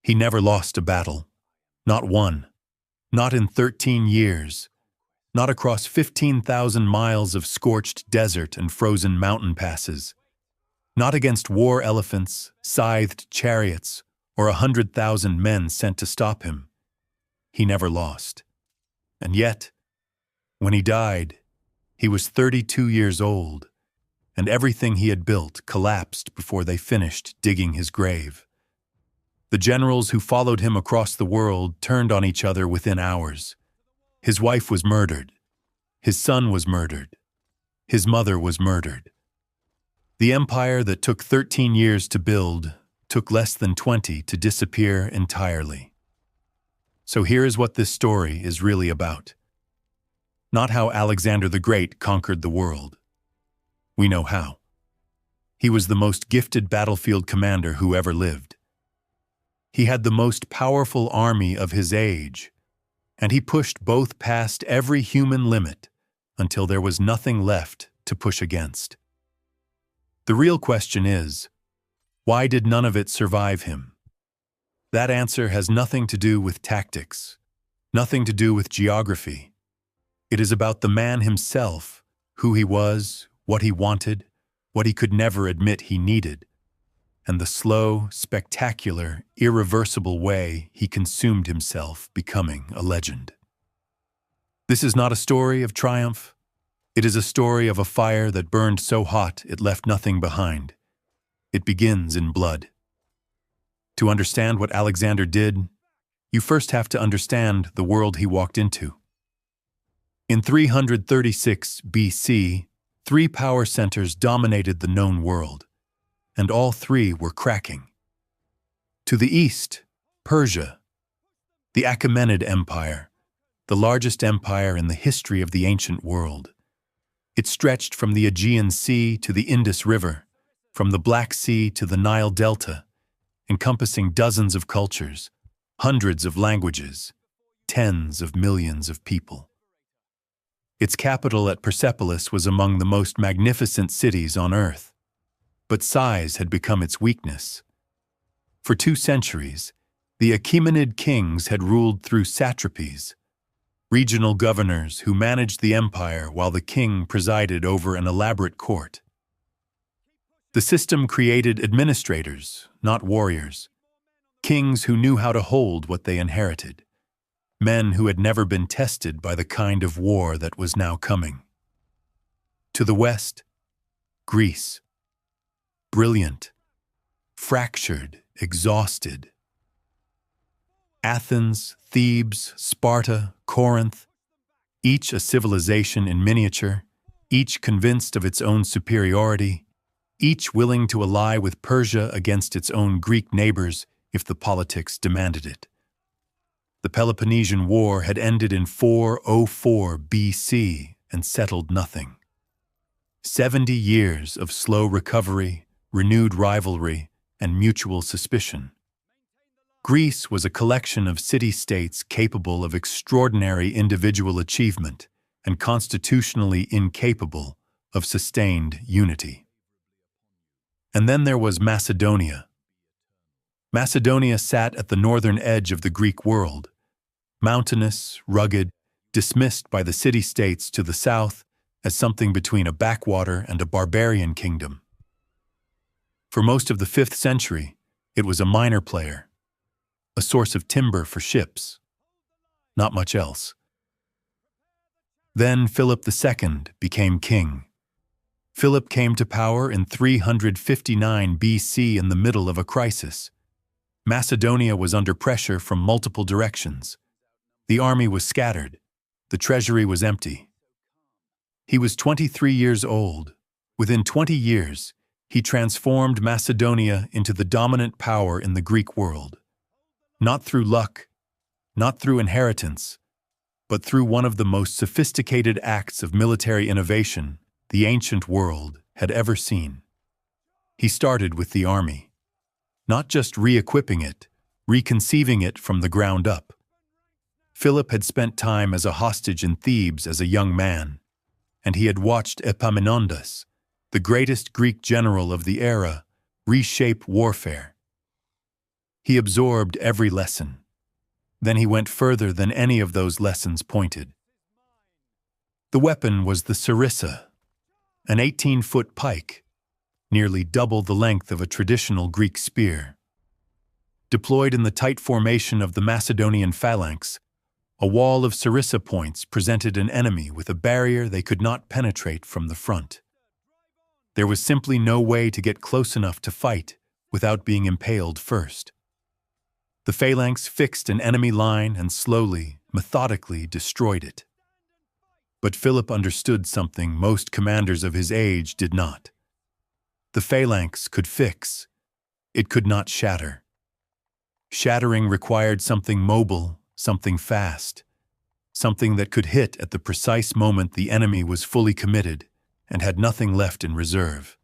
He never lost a battle. Not one. Not in 13 years. Not across 15,000 miles of scorched desert and frozen mountain passes. Not against war elephants, scythed chariots, or 100,000 men sent to stop him. He never lost. And yet, when he died, he was 32 years old, and everything he had built collapsed before they finished digging his grave. The generals who followed him across the world turned on each other within hours. His wife was murdered. His son was murdered. His mother was murdered. The empire that took 13 years to build took less than 20 to disappear entirely. So here is what this story is really about. Not how Alexander the Great conquered the world. We know how. He was the most gifted battlefield commander who ever lived. He had the most powerful army of his age, and he pushed both past every human limit until there was nothing left to push against. The real question is, why did none of it survive him? That answer has nothing to do with tactics, nothing to do with geography. It is about the man himself, who he was, what he wanted, what he could never admit he needed, and the slow, spectacular, irreversible way he consumed himself, becoming a legend. This is not a story of triumph. It is a story of a fire that burned so hot it left nothing behind. It begins in blood. To understand what Alexander did, you first have to understand the world he walked into. In 336 BC, 3 power centers dominated the known world, and all 3 were cracking. To the east, Persia, the Achaemenid Empire, the largest empire in the history of the ancient world. It stretched from the Aegean Sea to the Indus River, from the Black Sea to the Nile Delta, encompassing dozens of cultures, hundreds of languages, tens of millions of people. Its capital at Persepolis was among the most magnificent cities on earth, but size had become its weakness. For 2 centuries, the Achaemenid kings had ruled through satrapies, regional governors who managed the empire while the king presided over an elaborate court. The system created administrators, not warriors, kings who knew how to hold what they inherited, men who had never been tested by the kind of war that was now coming. To the west, Greece. Brilliant, fractured, exhausted. Athens, Thebes, Sparta, Corinth, each a civilization in miniature, each convinced of its own superiority, each willing to ally with Persia against its own Greek neighbors if the politics demanded it. The Peloponnesian War had ended in 404 BC and settled nothing. 70 years of slow recovery, renewed rivalry, and mutual suspicion. Greece was a collection of city-states capable of extraordinary individual achievement and constitutionally incapable of sustained unity. And then there was Macedonia. Macedonia sat at the northern edge of the Greek world, mountainous, rugged, dismissed by the city-states to the south as something between a backwater and a barbarian kingdom. For most of the 5th century, it was a minor player, a source of timber for ships, not much else. Then Philip II became king. Philip came to power in 359 BC in the middle of a crisis. Macedonia was under pressure from multiple directions. The army was scattered. The treasury was empty. He was 23 years old. Within 20 years, he transformed Macedonia into the dominant power in the Greek world. Not through luck, not through inheritance, but through one of the most sophisticated acts of military innovation the ancient world had ever seen. He started with the army, not just re-equipping it, reconceiving it from the ground up. Philip had spent time as a hostage in Thebes as a young man, and he had watched Epaminondas, the greatest Greek general of the era, reshape warfare. He absorbed every lesson. Then he went further than any of those lessons pointed. The weapon was the sarissa, an 18-foot pike, nearly double the length of a traditional Greek spear. Deployed in the tight formation of the Macedonian phalanx, a wall of sarissa points presented an enemy with a barrier they could not penetrate from the front. There was simply no way to get close enough to fight without being impaled first. The phalanx fixed an enemy line and slowly, methodically destroyed it. But Philip understood something most commanders of his age did not. The phalanx could fix. It could not shatter. Shattering required something mobile, something fast, something that could hit at the precise moment the enemy was fully committed and had nothing left in reserve.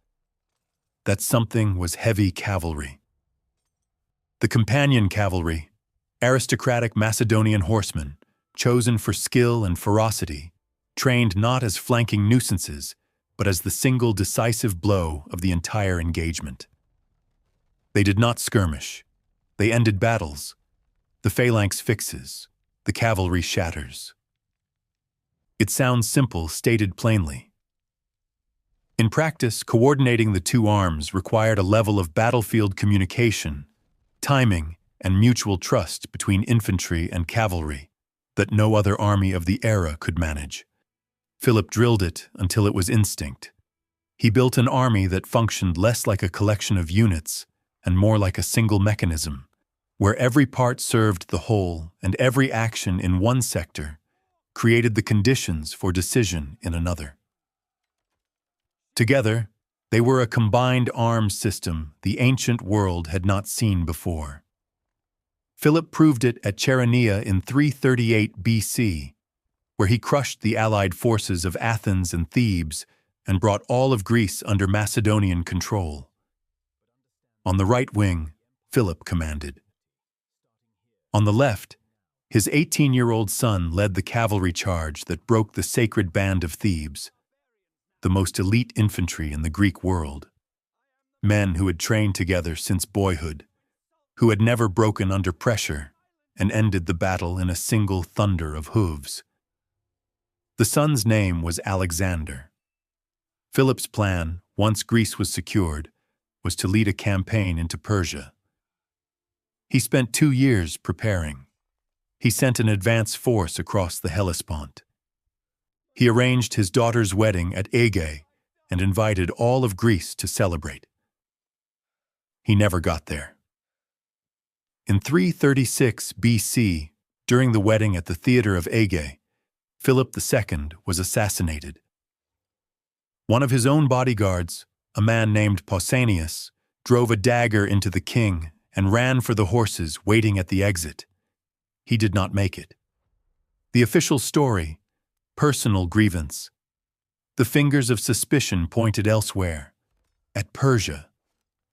That something was heavy cavalry. The companion cavalry, aristocratic Macedonian horsemen, chosen for skill and ferocity, trained not as flanking nuisances, but as the single decisive blow of the entire engagement. They did not skirmish. They ended battles. The phalanx fixes. The cavalry shatters. It sounds simple, stated plainly. In practice, coordinating the two arms required a level of battlefield communication, timing, and mutual trust between infantry and cavalry that no other army of the era could manage. Philip drilled it until it was instinct. He built an army that functioned less like a collection of units and more like a single mechanism, where every part served the whole and every action in one sector created the conditions for decision in another. Together, they were a combined arms system the ancient world had not seen before. Philip proved it at Chaeronea in 338 BC, where he crushed the allied forces of Athens and Thebes and brought all of Greece under Macedonian control. On the right wing, Philip commanded. On the left, his 18-year-old son led the cavalry charge that broke the sacred band of Thebes, the most elite infantry in the Greek world. Men who had trained together since boyhood, who had never broken under pressure and ended the battle in a single thunder of hooves. The son's name was Alexander. Philip's plan, once Greece was secured, was to lead a campaign into Persia. He spent 2 years preparing. He sent an advance force across the Hellespont. He arranged his daughter's wedding at Aegae and invited all of Greece to celebrate. He never got there. In 336 BC, during the wedding at the theater of Aegae, Philip II was assassinated. One of his own bodyguards, a man named Pausanias, drove a dagger into the king and ran for the horses waiting at the exit. He did not make it. The official story, personal grievance. The fingers of suspicion pointed elsewhere, at Persia,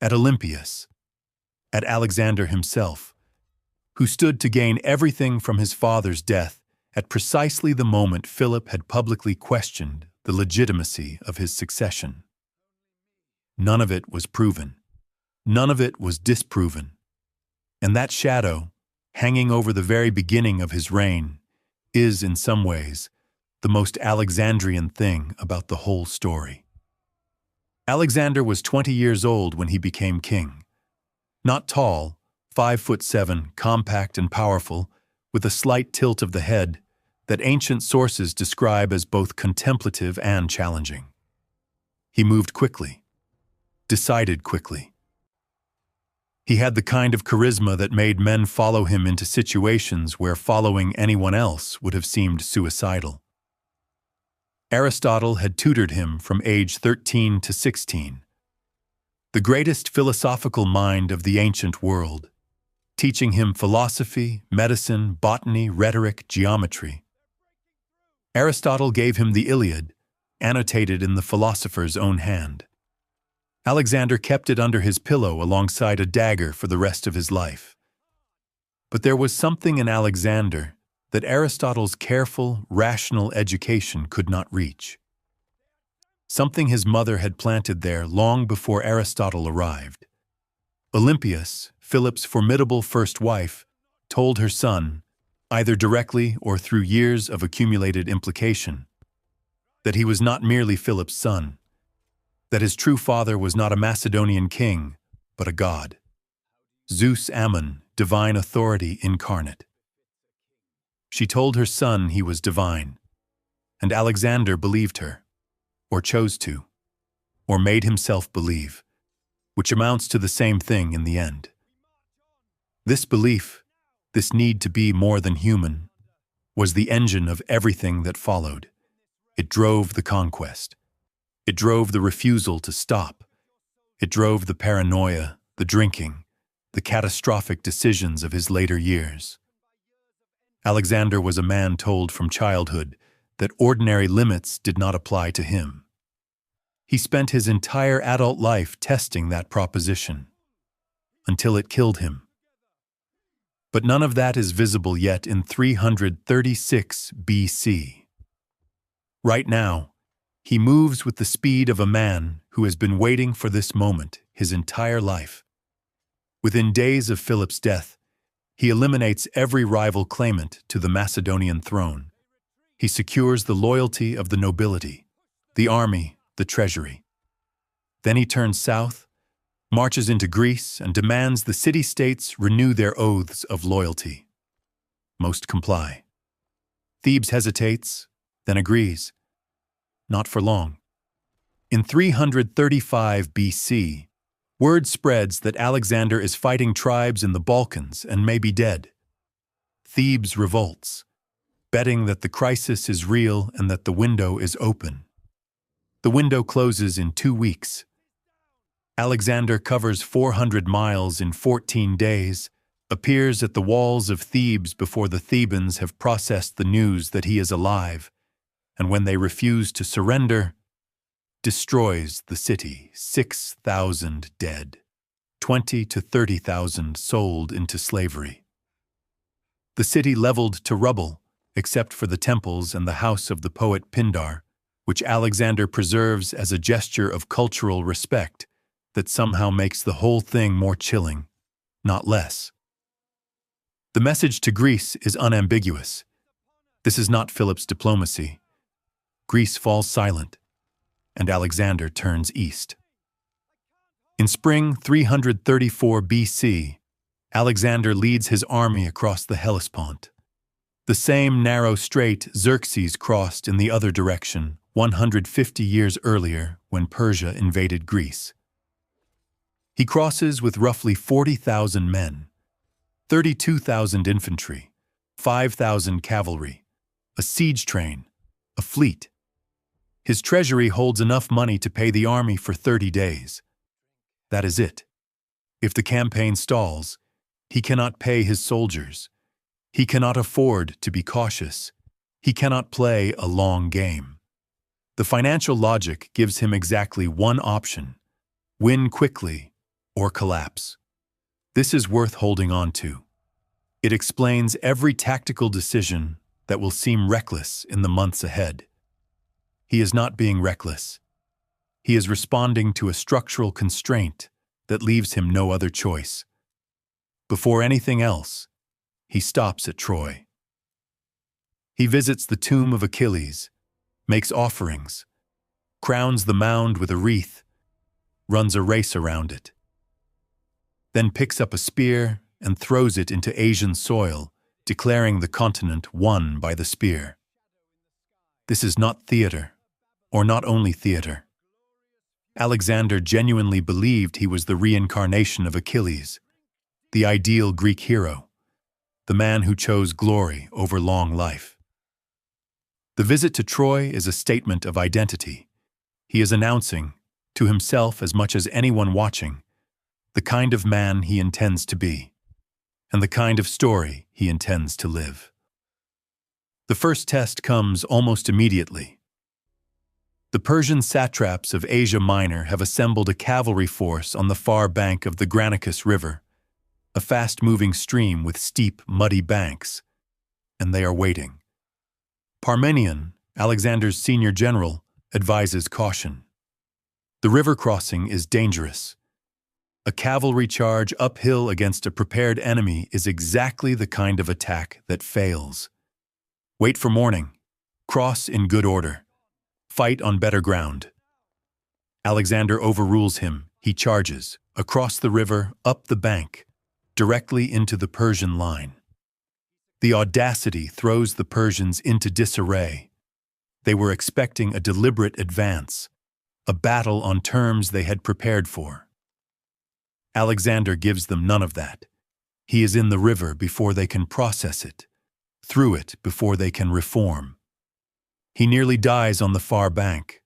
at Olympias, at Alexander himself, who stood to gain everything from his father's death at precisely the moment Philip had publicly questioned the legitimacy of his succession. None of it was proven. None of it was disproven. And that shadow, hanging over the very beginning of his reign, is, in some ways, the most Alexandrian thing about the whole story. Alexander was 20 years old when he became king. Not tall, 5'7", compact and powerful, with a slight tilt of the head that ancient sources describe as both contemplative and challenging. He moved quickly, decided quickly. He had the kind of charisma that made men follow him into situations where following anyone else would have seemed suicidal. Aristotle had tutored him from age 13 to 16, the greatest philosophical mind of the ancient world, teaching him philosophy, medicine, botany, rhetoric, geometry. Aristotle gave him the Iliad, annotated in the philosopher's own hand. Alexander kept it under his pillow alongside a dagger for the rest of his life. But there was something in Alexander that Aristotle's careful, rational education could not reach. Something his mother had planted there long before Aristotle arrived. Olympias, Philip's formidable first wife, told her son, either directly or through years of accumulated implication, that he was not merely Philip's son, that his true father was not a Macedonian king, but a god. Zeus Ammon, divine authority incarnate. She told her son he was divine, and Alexander believed her, or chose to, or made himself believe, which amounts to the same thing in the end. This belief, this need to be more than human, was the engine of everything that followed. It drove the conquest. It drove the refusal to stop. It drove the paranoia, the drinking, the catastrophic decisions of his later years. Alexander was a man told from childhood that ordinary limits did not apply to him. He spent his entire adult life testing that proposition, until it killed him. But none of that is visible yet in 336 BC. Right now, he moves with the speed of a man who has been waiting for this moment his entire life. Within days of Philip's death, he eliminates every rival claimant to the Macedonian throne. He secures the loyalty of the nobility, the army, the treasury. Then he turns south, marches into Greece, and demands the city-states renew their oaths of loyalty. Most comply. Thebes hesitates, then agrees. Not for long. In 335 BC, word spreads that Alexander is fighting tribes in the Balkans and may be dead. Thebes revolts, betting that the crisis is real and that the window is open. The window closes in 2 weeks. Alexander covers 400 miles in 14 days, appears at the walls of Thebes before the Thebans have processed the news that he is alive, and when they refuse to surrender, destroys the city, 6,000 dead, 20 to 30,000 sold into slavery. The city leveled to rubble, except for the temples and the house of the poet Pindar, which Alexander preserves as a gesture of cultural respect that somehow makes the whole thing more chilling, not less. The message to Greece is unambiguous. This is not Philip's diplomacy. Greece falls silent, and Alexander turns east. In spring 334 BC, Alexander leads his army across the Hellespont, the same narrow strait Xerxes crossed in the other direction 150 years earlier when Persia invaded Greece. He crosses with roughly 40,000 men, 32,000 infantry, 5,000 cavalry, a siege train, a fleet. His treasury holds enough money to pay the army for 30 days. That is it. If the campaign stalls, he cannot pay his soldiers. He cannot afford to be cautious. He cannot play a long game. The financial logic gives him exactly one option: win quickly or collapse. This is worth holding on to. It explains every tactical decision that will seem reckless in the months ahead. He is not being reckless. He is responding to a structural constraint that leaves him no other choice. Before anything else, he stops at Troy. He visits the tomb of Achilles, makes offerings, crowns the mound with a wreath, runs a race around it, then picks up a spear and throws it into Asian soil, declaring the continent won by the spear. This is not theater, or not only theater. Alexander genuinely believed he was the reincarnation of Achilles, the ideal Greek hero, the man who chose glory over long life. The visit to Troy is a statement of identity. He is announcing, to himself as much as anyone watching, the kind of man he intends to be, and the kind of story he intends to live. The first test comes almost immediately. The Persian satraps of Asia Minor have assembled a cavalry force on the far bank of the Granicus River, a fast-moving stream with steep, muddy banks, and they are waiting. Parmenion, Alexander's senior general, advises caution. The river crossing is dangerous. A cavalry charge uphill against a prepared enemy is exactly the kind of attack that fails. Wait for morning. Cross in good order. Fight on better ground. Alexander overrules him. He charges, across the river, up the bank, directly into the Persian line. The audacity throws the Persians into disarray. They were expecting a deliberate advance, a battle on terms they had prepared for. Alexander gives them none of that. He is in the river before they can process it, through it before they can reform. He nearly dies on the far bank.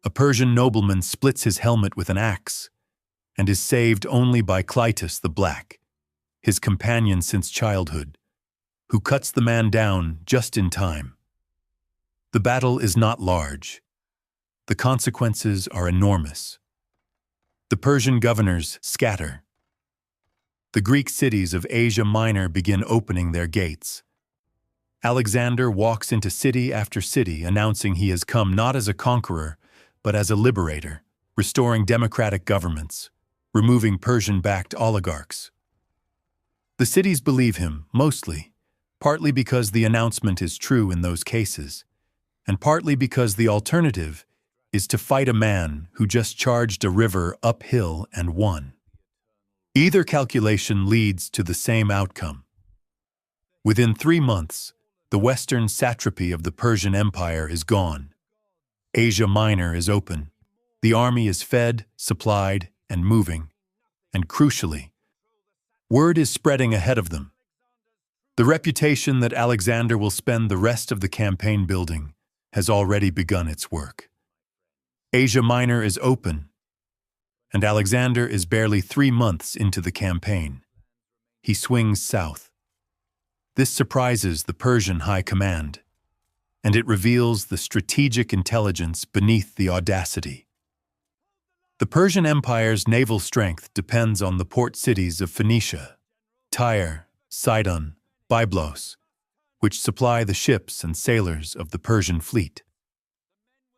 A Persian nobleman splits his helmet with an axe, and is saved only by Clytus the Black, his companion since childhood, who cuts the man down just in time. The battle is not large. The consequences are enormous. The Persian governors scatter. The Greek cities of Asia Minor begin opening their gates. Alexander walks into city after city announcing he has come not as a conqueror, but as a liberator, restoring democratic governments, removing Persian-backed oligarchs. The cities believe him, mostly, partly because the announcement is true in those cases, and partly because the alternative is to fight a man who just charged a river uphill and won. Either calculation leads to the same outcome. Within 3 months, the western satrapy of the Persian Empire is gone. Asia Minor is open. The army is fed, supplied, and moving. And crucially, word is spreading ahead of them. The reputation that Alexander will spend the rest of the campaign building has already begun its work. Asia Minor is open, and Alexander is barely 3 months into the campaign. He swings south. This surprises the Persian high command, and it reveals the strategic intelligence beneath the audacity. The Persian Empire's naval strength depends on the port cities of Phoenicia, Tyre, Sidon, Byblos, which supply the ships and sailors of the Persian fleet.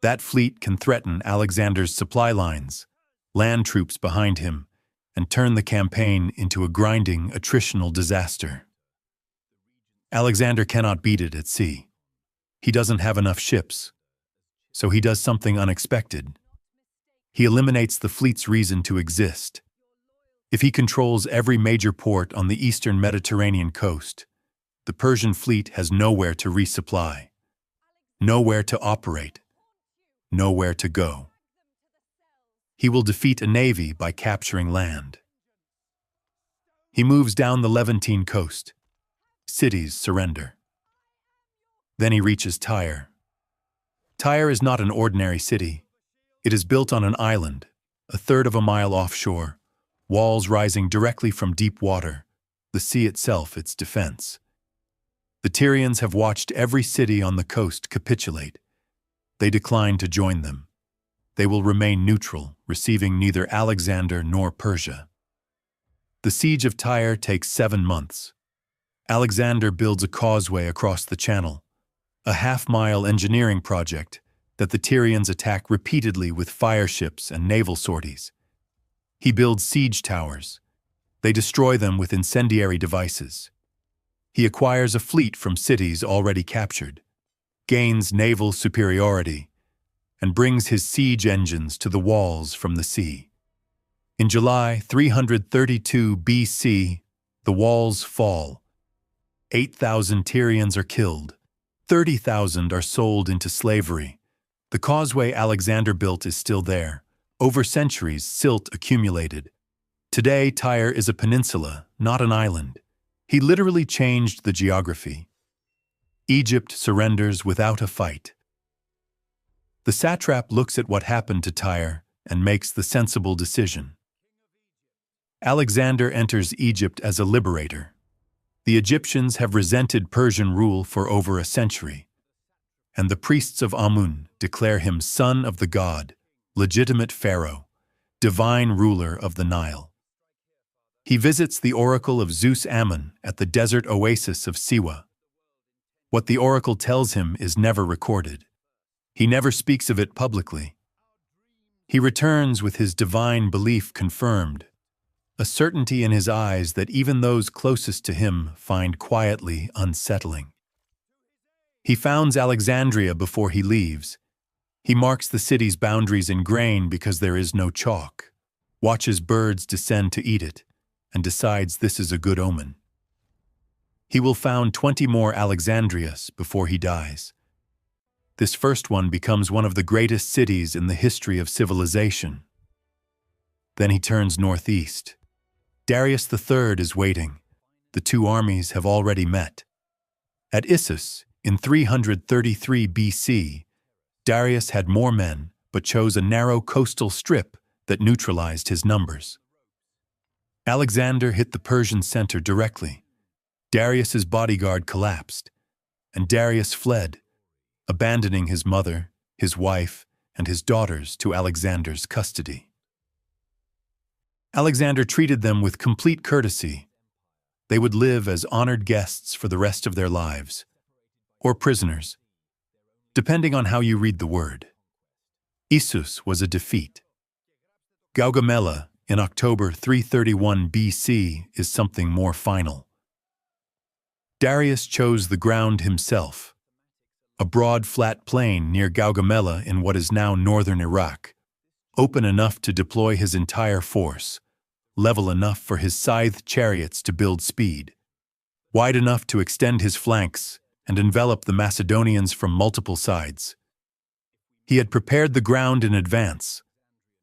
That fleet can threaten Alexander's supply lines, land troops behind him, and turn the campaign into a grinding, attritional disaster. Alexander cannot beat it at sea. He doesn't have enough ships, so he does something unexpected. He eliminates the fleet's reason to exist. If he controls every major port on the eastern Mediterranean coast, the Persian fleet has nowhere to resupply, nowhere to operate, nowhere to go. He will defeat a navy by capturing land. He moves down the Levantine coast. Cities surrender. Then he reaches Tyre. Tyre is not an ordinary city. It is built on an island, a third of a mile offshore, walls rising directly from deep water, the sea itself its defense. The Tyrians have watched every city on the coast capitulate. They decline to join them. They will remain neutral, receiving neither Alexander nor Persia. The siege of Tyre takes 7 months. Alexander builds a causeway across the channel, a half-mile engineering project that the Tyrians attack repeatedly with fire ships and naval sorties. He builds siege towers. They destroy them with incendiary devices. He acquires a fleet from cities already captured, gains naval superiority, and brings his siege engines to the walls from the sea. In July 332 BC, the walls fall. 8,000 Tyrians are killed. 30,000 are sold into slavery. The causeway Alexander built is still there. Over centuries, silt accumulated. Today, Tyre is a peninsula, not an island. He literally changed the geography. Egypt surrenders without a fight. The satrap looks at what happened to Tyre and makes the sensible decision. Alexander enters Egypt as a liberator. The Egyptians have resented Persian rule for over a century, and the priests of Amun declare him son of the god, legitimate pharaoh, divine ruler of the Nile. He visits the oracle of Zeus Ammon at the desert oasis of Siwa. What the oracle tells him is never recorded. He never speaks of it publicly. He returns with his divine belief confirmed. a certainty in his eyes that even those closest to him find quietly unsettling. He founds Alexandria before he leaves. He marks the city's boundaries in grain because there is no chalk, watches birds descend to eat it, and decides this is a good omen. He will found 20 more Alexandrias before he dies. This first one becomes one of the greatest cities in the history of civilization. Then he turns northeast. Darius III is waiting. The two armies have already met. At Issus, in 333 BC, Darius had more men, but chose a narrow coastal strip that neutralized his numbers. Alexander hit the Persian center directly. Darius's bodyguard collapsed, and Darius fled, abandoning his mother, his wife, and his daughters to Alexander's custody. Alexander treated them with complete courtesy. They would live as honored guests for the rest of their lives, or prisoners, depending on how you read the word. Issus was a defeat. Gaugamela, in October 331 BC, is something more final. Darius chose the ground himself, a broad flat plain near Gaugamela in what is now northern Iraq, open enough to deploy his entire force, level enough for his scythed chariots to build speed, wide enough to extend his flanks and envelop the Macedonians from multiple sides. He had prepared the ground in advance,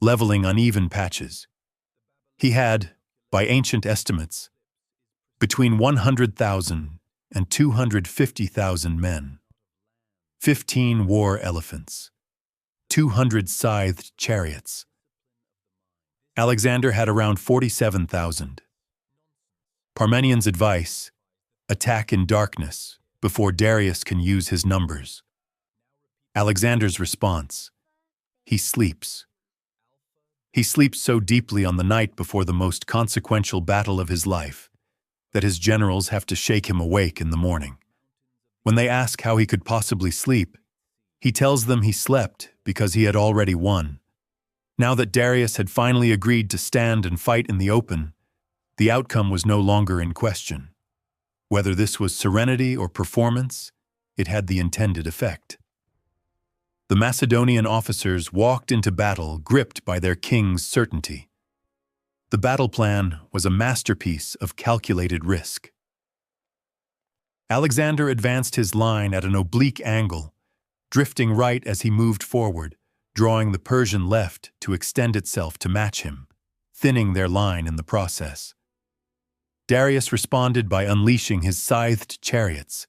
leveling uneven patches. He had, by ancient estimates, between 100,000 and 250,000 men, 15 war elephants, 200 scythed chariots. Alexander had around 47,000. Parmenian's advice: attack in darkness before Darius can use his numbers. Alexander's response: he sleeps. He sleeps so deeply on the night before the most consequential battle of his life that his generals have to shake him awake in the morning. When they ask how he could possibly sleep, he tells them he slept because he had already won. Now that Darius had finally agreed to stand and fight in the open, the outcome was no longer in question. Whether this was serenity or performance, it had the intended effect. The Macedonian officers walked into battle gripped by their king's certainty. The battle plan was a masterpiece of calculated risk. Alexander advanced his line at an oblique angle, drifting right as he moved forward, drawing the Persian left to extend itself to match him, thinning their line in the process. Darius responded by unleashing his scythed chariots,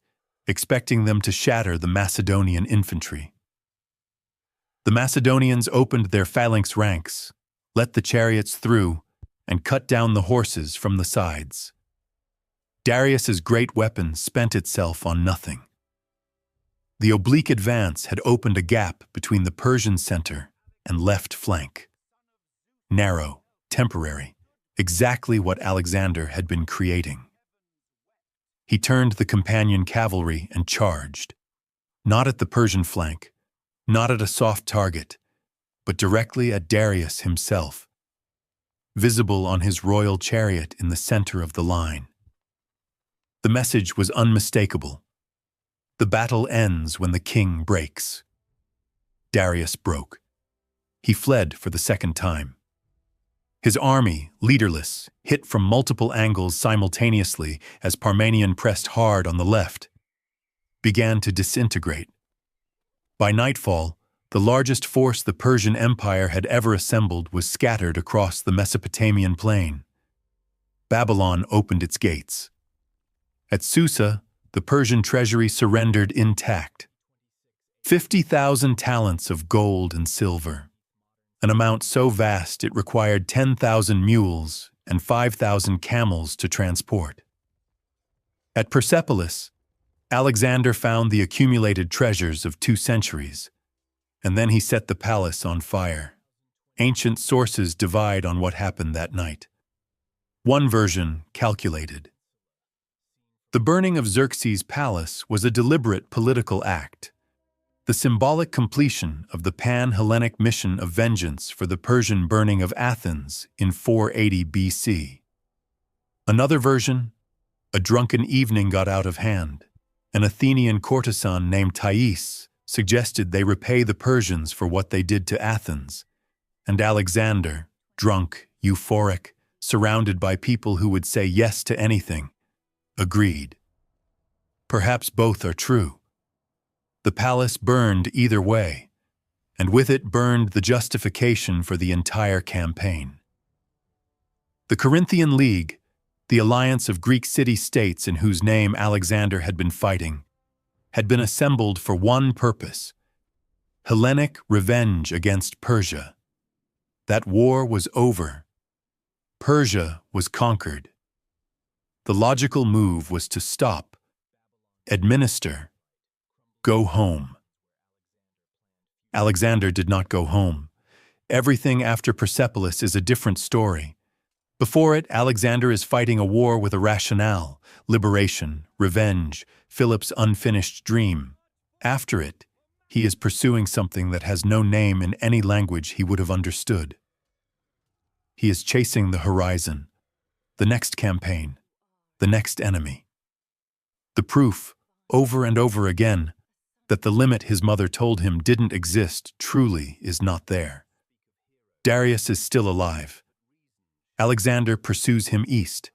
expecting them to shatter the Macedonian infantry. The Macedonians opened their phalanx ranks, let the chariots through, and cut down the horses from the sides. Darius's great weapon spent itself on nothing. The oblique advance had opened a gap between the Persian center and left flank. Narrow, temporary, exactly what Alexander had been creating. He turned the companion cavalry and charged, not at the Persian flank, not at a soft target, but directly at Darius himself, visible on his royal chariot in the center of the line. The message was unmistakable. The battle ends when the king breaks. Darius broke. He fled for the second time. His army, leaderless, hit from multiple angles simultaneously as Parmenion pressed hard on the left, began to disintegrate. By nightfall, the largest force the Persian Empire had ever assembled was scattered across the Mesopotamian plain. Babylon opened its gates. At Susa, the Persian treasury surrendered intact. 50,000 talents of gold and silver, an amount so vast it required 10,000 mules and 5,000 camels to transport. At Persepolis, Alexander found the accumulated treasures of 2 centuries, and then he set the palace on fire. Ancient sources divide on what happened that night. One version calculated. The burning of Xerxes' palace was a deliberate political act. the symbolic completion of the pan-Hellenic mission of vengeance for the Persian burning of Athens in 480 BC. Another version, a drunken evening got out of hand. An Athenian courtesan named Thais suggested they repay the Persians for what they did to Athens, and Alexander, drunk, euphoric, surrounded by people who would say yes to anything, agreed. Perhaps both are true. The palace burned either way, and with it burned the justification for the entire campaign. The Corinthian League, the alliance of Greek city-states in whose name Alexander had been fighting, had been assembled for one purpose: Hellenic revenge against Persia. That war was over. Persia was conquered. The logical move was to stop, administer, go home. Alexander did not go home. Everything after Persepolis is a different story. Before it, Alexander is fighting a war with a rationale: liberation, revenge, Philip's unfinished dream. After it, he is pursuing something that has no name in any language he would have understood. He is chasing the horizon, the next campaign, the next enemy. The proof, over and over again, that the limit his mother told him didn't exist truly is not there. Darius is still alive. Alexander pursues him east.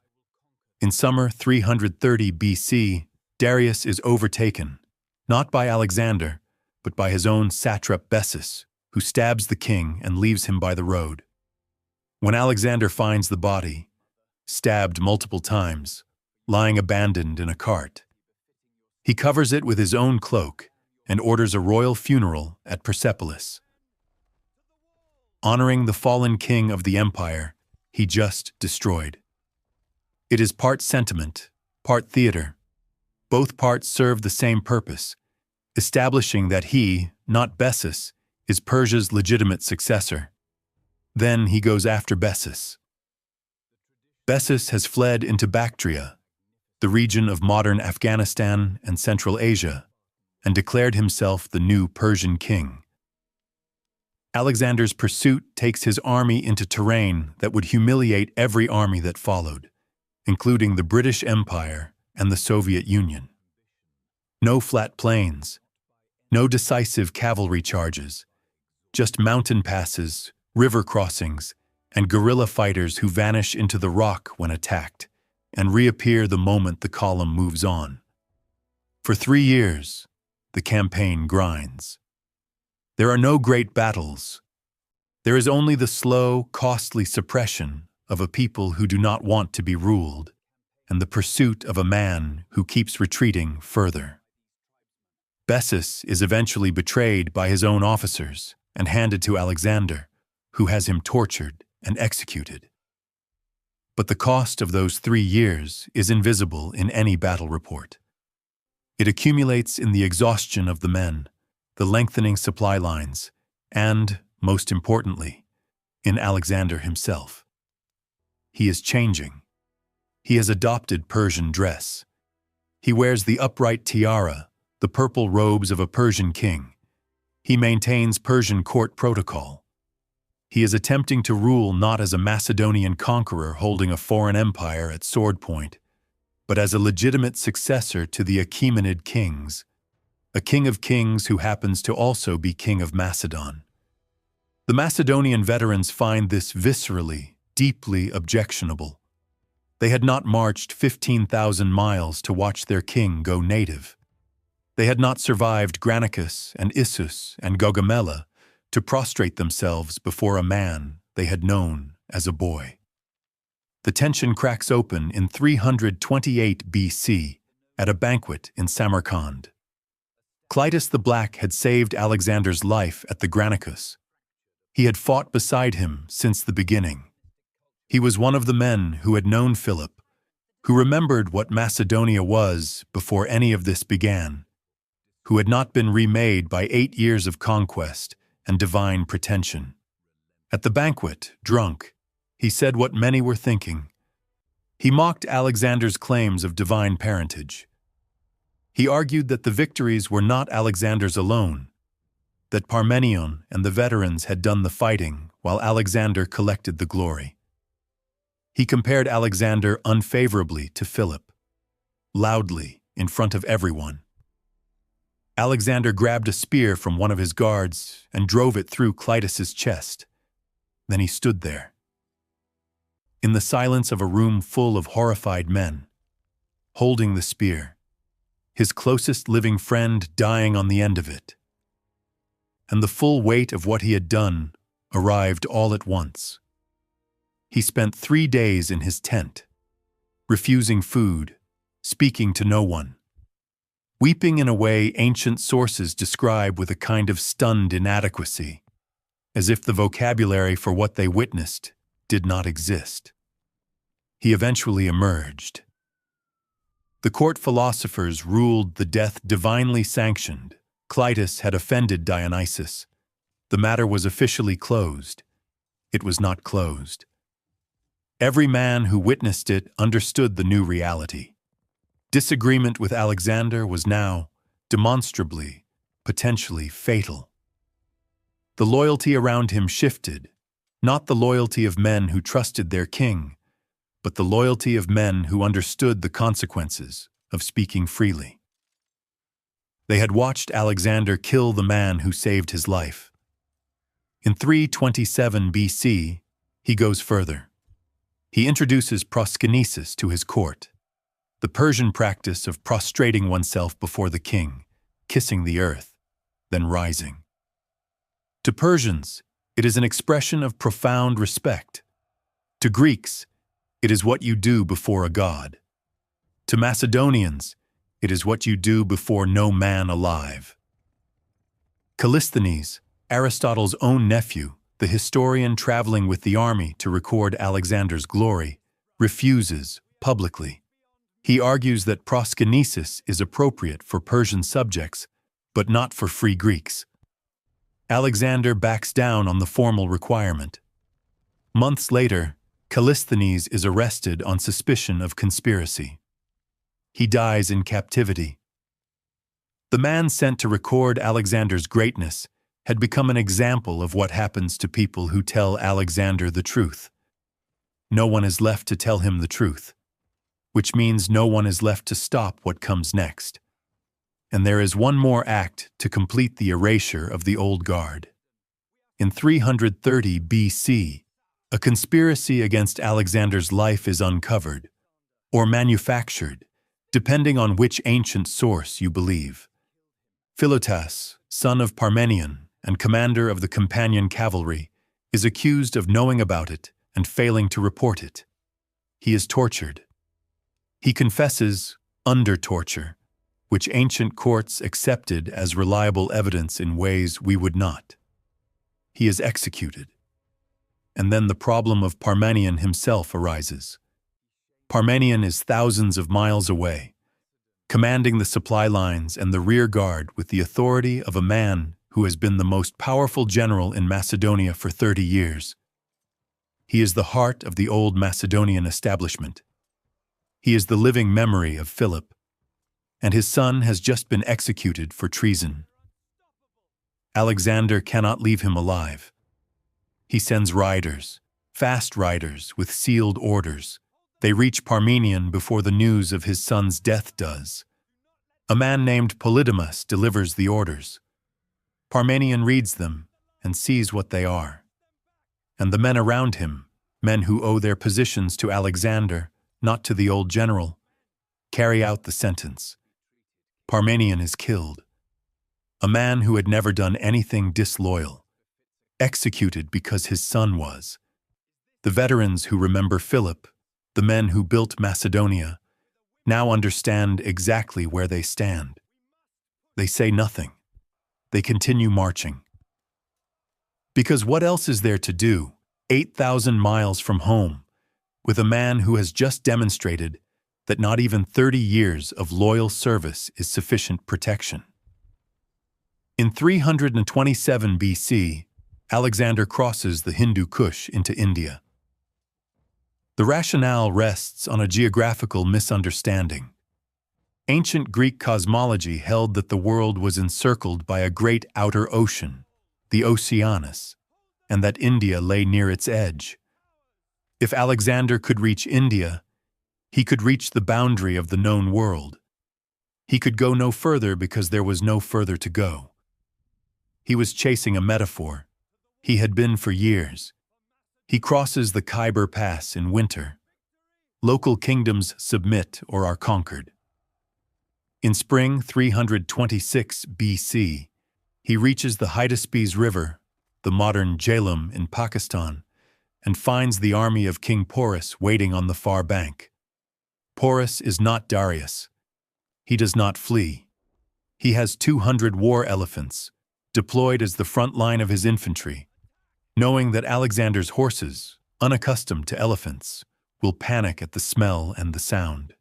In summer 330 BC, Darius is overtaken, not by Alexander, but by his own satrap Bessus, who stabs the king and leaves him by the road. When Alexander finds the body, stabbed multiple times, lying abandoned in a cart, he covers it with his own cloak and orders a royal funeral at Persepolis, honoring the fallen king of the empire he just destroyed. It is part sentiment, part theater. Both parts serve the same purpose: establishing that he, not Bessus, is Persia's legitimate successor. Then he goes after Bessus. Bessus has fled into Bactria, the region of modern Afghanistan and Central Asia, and declared himself the new Persian king. Alexander's pursuit takes his army into terrain that would humiliate every army that followed, including the British Empire and the Soviet Union. No flat plains, no decisive cavalry charges, just mountain passes, river crossings, and guerrilla fighters who vanish into the rock when attacked and reappear the moment the column moves on. For 3 years, the campaign grinds. There are no great battles. There is only the slow, costly suppression of a people who do not want to be ruled, and the pursuit of a man who keeps retreating further. Bessus is eventually betrayed by his own officers and handed to Alexander, who has him tortured and executed. But the cost of those 3 years is invisible in any battle report. It accumulates in the exhaustion of the men, the lengthening supply lines, and, most importantly, in Alexander himself. He is changing. He has adopted Persian dress. He wears the upright tiara, the purple robes of a Persian king. He maintains Persian court protocol. He is attempting to rule not as a Macedonian conqueror holding a foreign empire at sword point, but as a legitimate successor to the Achaemenid kings, a king of kings who happens to also be king of Macedon. The Macedonian veterans find this viscerally, deeply objectionable. They had not marched 15,000 miles to watch their king go native. They had not survived Granicus and Issus and Gaugamela to prostrate themselves before a man they had known as a boy. The tension cracks open in 328 BC at a banquet in Samarkand. Clitus the Black had saved Alexander's life at the Granicus. He had fought beside him since the beginning. He was one of the men who had known Philip, who remembered what Macedonia was before any of this began, who had not been remade by 8 years of conquest and divine pretension. At the banquet, drunk, he said what many were thinking. He mocked Alexander's claims of divine parentage. He argued that the victories were not Alexander's alone, that Parmenion and the veterans had done the fighting while Alexander collected the glory. He compared Alexander unfavorably to Philip, loudly, in front of everyone. Alexander grabbed a spear from one of his guards and drove it through Clitus's chest. Then he stood there, in the silence of a room full of horrified men, holding the spear, his closest living friend dying on the end of it. And the full weight of what he had done arrived all at once. He spent 3 days in his tent, refusing food, speaking to no one, weeping in a way ancient sources describe with a kind of stunned inadequacy, as if the vocabulary for what they witnessed did not exist. He eventually emerged. The court philosophers ruled the death divinely sanctioned. Clitus had offended Dionysus. The matter was officially closed. It was not closed. Every man who witnessed it understood the new reality. Disagreement with Alexander was now, demonstrably, potentially fatal. The loyalty around him shifted, not the loyalty of men who trusted their king, but the loyalty of men who understood the consequences of speaking freely. They had watched Alexander kill the man who saved his life. In 327 BC, he goes further. He introduces proskynesis to his court, the Persian practice of prostrating oneself before the king, kissing the earth, then rising. To Persians, it is an expression of profound respect. To Greeks, it is what you do before a god. To Macedonians, it is what you do before no man alive. Callisthenes, Aristotle's own nephew, the historian traveling with the army to record Alexander's glory, refuses publicly. He argues that proskynesis is appropriate for Persian subjects, but not for free Greeks. Alexander backs down on the formal requirement. Months later, Callisthenes is arrested on suspicion of conspiracy. He dies in captivity. The man sent to record Alexander's greatness had become an example of what happens to people who tell Alexander the truth. No one is left to tell him the truth, which means no one is left to stop what comes next. And there is one more act to complete the erasure of the old guard. In 330 BC, a conspiracy against Alexander's life is uncovered, or manufactured, depending on which ancient source you believe. Philotas, son of Parmenion and commander of the companion cavalry, is accused of knowing about it and failing to report it. He is tortured. He confesses under torture, which ancient courts accepted as reliable evidence in ways we would not. He is executed. And then the problem of Parmenion himself arises. Parmenion is thousands of miles away, commanding the supply lines and the rear guard with the authority of a man who has been the most powerful general in Macedonia for 30 years. He is the heart of the old Macedonian establishment. He is the living memory of Philip, and his son has just been executed for treason. Alexander cannot leave him alive. He sends riders, fast riders with sealed orders. They reach Parmenion before the news of his son's death does. A man named Polydamas delivers the orders. Parmenion reads them and sees what they are. And the men around him, men who owe their positions to Alexander, not to the old general, carry out the sentence. Parmenion is killed. A man who had never done anything disloyal, executed because his son was. The veterans who remember Philip, the men who built Macedonia, now understand exactly where they stand. They say nothing. They continue marching. Because what else is there to do, 8,000 miles from home, with a man who has just demonstrated that not even 30 years of loyal service is sufficient protection? In 327 BC, Alexander crosses the Hindu Kush into India. The rationale rests on a geographical misunderstanding. Ancient Greek cosmology held that the world was encircled by a great outer ocean, the Oceanus, and that India lay near its edge. If Alexander could reach India, he could reach the boundary of the known world. He could go no further because there was no further to go. He was chasing a metaphor. He had been for years. He crosses the Khyber Pass in winter. Local kingdoms submit or are conquered. In spring 326 BC, he reaches the Hydaspes River, the modern Jhelum in Pakistan, and finds the army of King Porus waiting on the far bank. Porus is not Darius. He does not flee. He has 200 war elephants, deployed as the front line of his infantry, knowing that Alexander's horses, unaccustomed to elephants, will panic at the smell and the sound.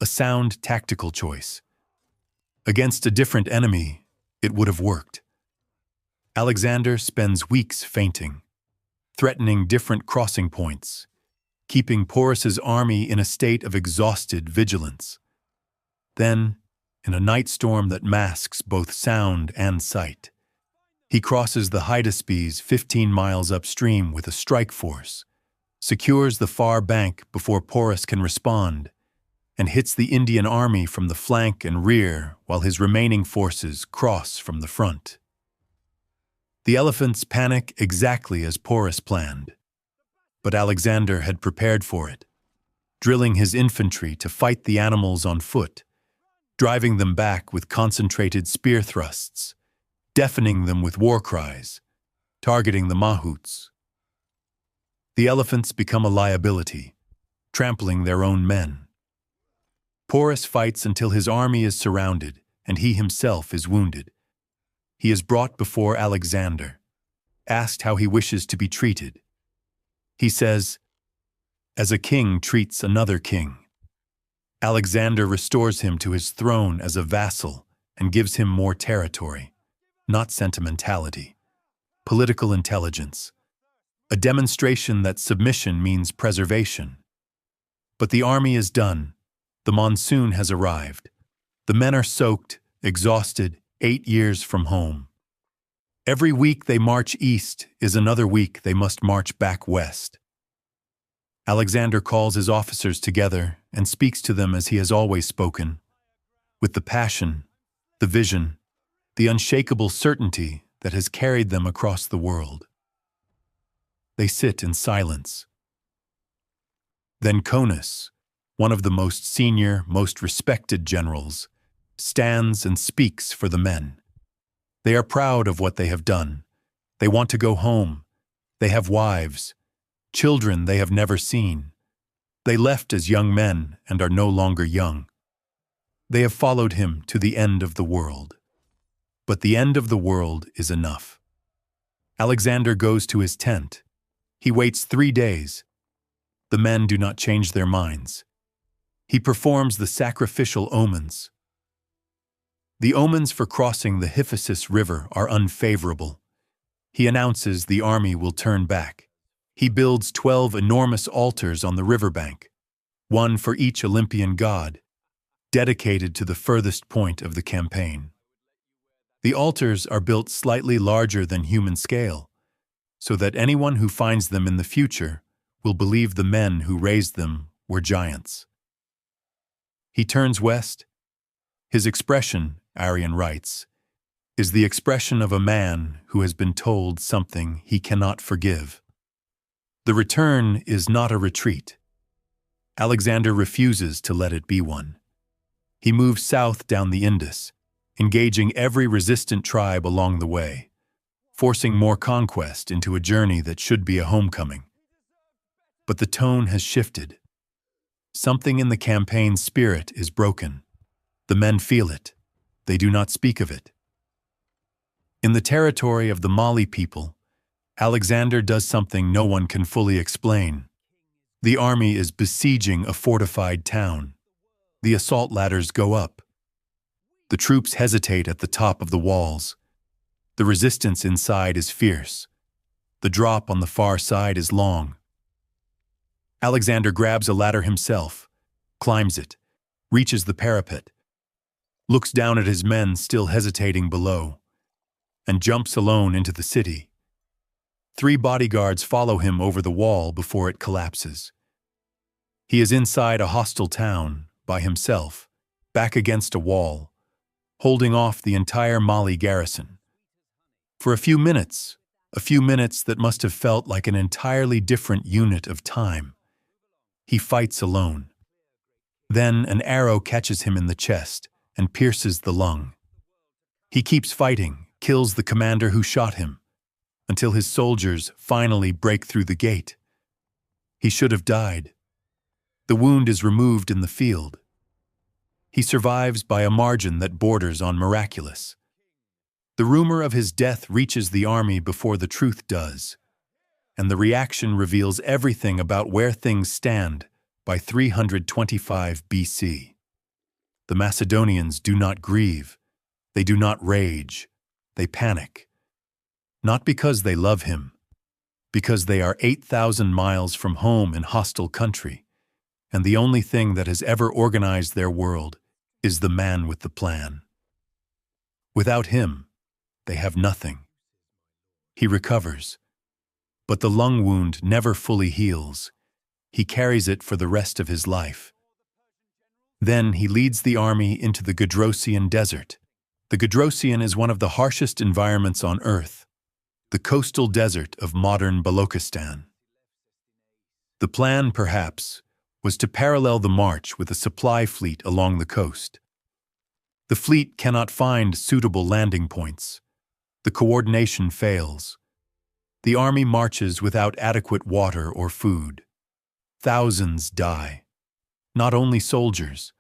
A sound tactical choice. Against a different enemy, it would have worked. Alexander spends weeks feinting, threatening different crossing points, keeping Porus's army in a state of exhausted vigilance. Then, in a night storm that masks both sound and sight, he crosses the Hydaspes 15 miles upstream with a strike force, secures the far bank before Porus can respond, and hits the Indian army from the flank and rear while his remaining forces cross from the front. The elephants panic exactly as Porus planned, but Alexander had prepared for it, drilling his infantry to fight the animals on foot, driving them back with concentrated spear thrusts, deafening them with war cries, targeting the mahouts. The elephants become a liability, trampling their own men. Porus fights until his army is surrounded and he himself is wounded. He is brought before Alexander, asked how he wishes to be treated. He says, "As a king treats another king." Alexander restores him to his throne as a vassal and gives him more territory, not sentimentality, political intelligence, a demonstration that submission means preservation. But the army is done. The monsoon has arrived. The men are soaked, exhausted, 8 years from home. Every week they march east is another week they must march back west. Alexander calls his officers together and speaks to them as he has always spoken, with the passion, the vision, the unshakable certainty that has carried them across the world. They sit in silence. Then Conus, one of the most senior, most respected generals, stands and speaks for the men. They are proud of what they have done. They want to go home. They have wives, children they have never seen. They left as young men and are no longer young. They have followed him to the end of the world. But the end of the world is enough. Alexander goes to his tent. He waits 3 days. The men do not change their minds. He performs the sacrificial omens. The omens for crossing the Hyphasis River are unfavorable. He announces the army will turn back. He builds 12 enormous altars on the riverbank, one for each Olympian god, dedicated to the furthest point of the campaign. The altars are built slightly larger than human scale, so that anyone who finds them in the future will believe the men who raised them were giants. He turns west. His expression, Arrian writes, is the expression of a man who has been told something he cannot forgive. The return is not a retreat. Alexander refuses to let it be one. He moves south down the Indus, engaging every resistant tribe along the way, forcing more conquest into a journey that should be a homecoming. But the tone has shifted. Something in the campaign's spirit is broken. The men feel it. They do not speak of it. In the territory of the Mali people, Alexander does something no one can fully explain. The army is besieging a fortified town. The assault ladders go up. The troops hesitate at the top of the walls. The resistance inside is fierce. The drop on the far side is long. Alexander grabs a ladder himself, climbs it, reaches the parapet, looks down at his men still hesitating below, and jumps alone into the city. 3 bodyguards follow him over the wall before it collapses. He is inside a hostile town, by himself, back against a wall, holding off the entire Mali garrison. For a few minutes that must have felt like an entirely different unit of time, he fights alone. Then an arrow catches him in the chest and pierces the lung. He keeps fighting, kills the commander who shot him, until his soldiers finally break through the gate. He should have died. The wound is removed in the field. He survives by a margin that borders on miraculous. The rumor of his death reaches the army before the truth does, and the reaction reveals everything about where things stand by 325 BC. The Macedonians do not grieve, they do not rage, they panic. Not because they love him, because they are 8,000 miles from home in hostile country, and the only thing that has ever organized their world is the man with the plan. Without him, they have nothing. He recovers, but the lung wound never fully heals. He carries it for the rest of his life. Then he leads the army into the Gedrosian desert. The Gedrosian is one of the harshest environments on Earth, the coastal desert of modern Balochistan. The plan, perhaps, was to parallel the march with a supply fleet along the coast. The fleet cannot find suitable landing points. The coordination fails. The army marches without adequate water or food. Thousands die. Not only soldiers.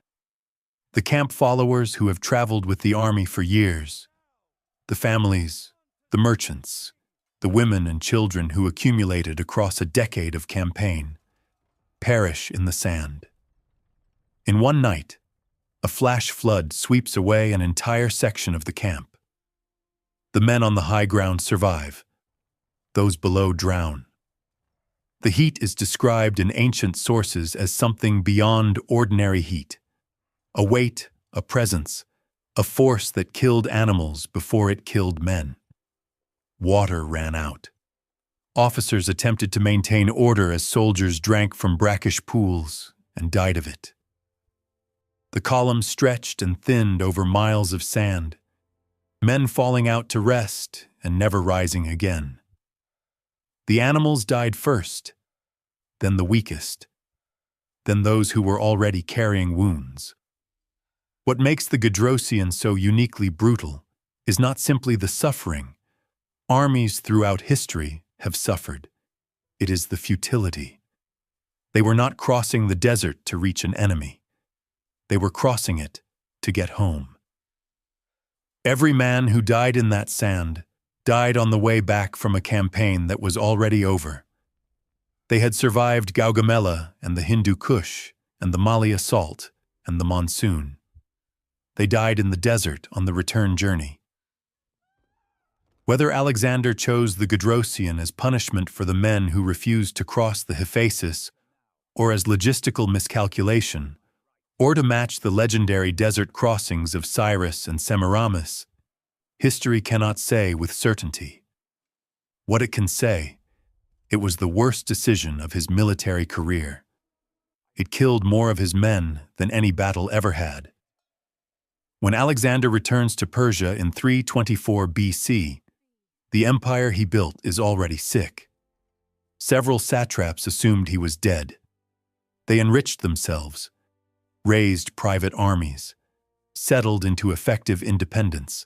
The camp followers who have traveled with the army for years. The families, the merchants, the women and children who accumulated across a decade of campaign, perish in the sand. In one night, a flash flood sweeps away an entire section of the camp. The men on the high ground survive. Those below drown. The heat is described in ancient sources as something beyond ordinary heat. A weight, a presence, a force that killed animals before it killed men. Water ran out. Officers attempted to maintain order as soldiers drank from brackish pools and died of it. The columns stretched and thinned over miles of sand, men falling out to rest and never rising again. The animals died first, then the weakest, then those who were already carrying wounds. What makes the Gedrosian so uniquely brutal is not simply the suffering. Armies throughout history have suffered. It is the futility. They were not crossing the desert to reach an enemy. They were crossing it to get home. Every man who died in that sand died on the way back from a campaign that was already over. They had survived Gaugamela and the Hindu Kush and the Mali assault and the monsoon. They died in the desert on the return journey. Whether Alexander chose the Gedrosian as punishment for the men who refused to cross the Hephaestus, or as logistical miscalculation, or to match the legendary desert crossings of Cyrus and Semiramis, history cannot say with certainty. What it can say, it was the worst decision of his military career. It killed more of his men than any battle ever had. When Alexander returns to Persia in 324 BC, the empire he built is already sick. Several satraps assumed he was dead. They enriched themselves, raised private armies, settled into effective independence.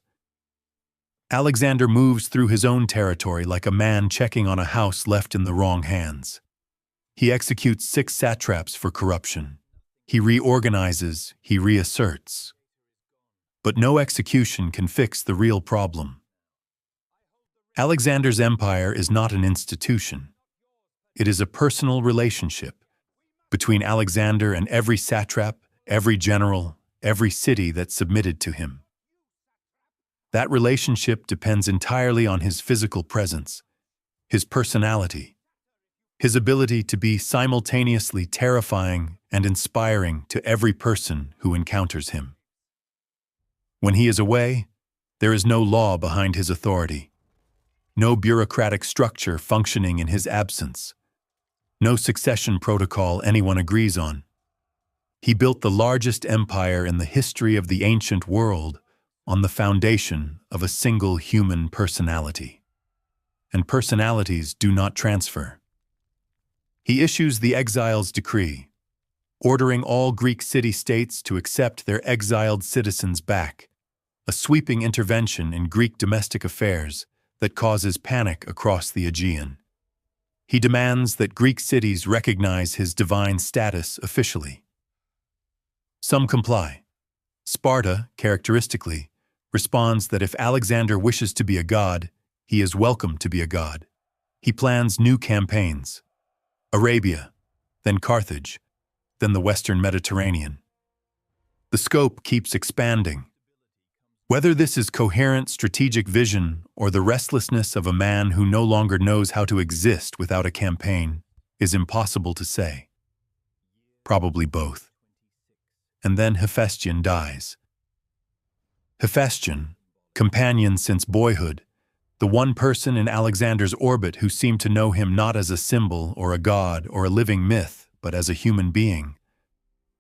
Alexander moves through his own territory like a man checking on a house left in the wrong hands. He executes 6 satraps for corruption. He reorganizes, he reasserts. But no execution can fix the real problem. Alexander's empire is not an institution. It is a personal relationship between Alexander and every satrap, every general, every city that submitted to him. That relationship depends entirely on his physical presence, his personality, his ability to be simultaneously terrifying and inspiring to every person who encounters him. When he is away, there is no law behind his authority, no bureaucratic structure functioning in his absence, no succession protocol anyone agrees on. He built the largest empire in the history of the ancient world on the foundation of a single human personality. And personalities do not transfer. He issues the exile's decree, ordering all Greek city-states to accept their exiled citizens back, a sweeping intervention in Greek domestic affairs that causes panic across the Aegean. He demands that Greek cities recognize his divine status officially. Some comply. Sparta, characteristically, responds that if Alexander wishes to be a god, he is welcome to be a god. He plans new campaigns. Arabia, then Carthage, then the Western Mediterranean. The scope keeps expanding. Whether this is coherent strategic vision or the restlessness of a man who no longer knows how to exist without a campaign is impossible to say. Probably both. And then Hephaestion dies. Hephaestion, companion since boyhood, the one person in Alexander's orbit who seemed to know him not as a symbol or a god or a living myth, but as a human being,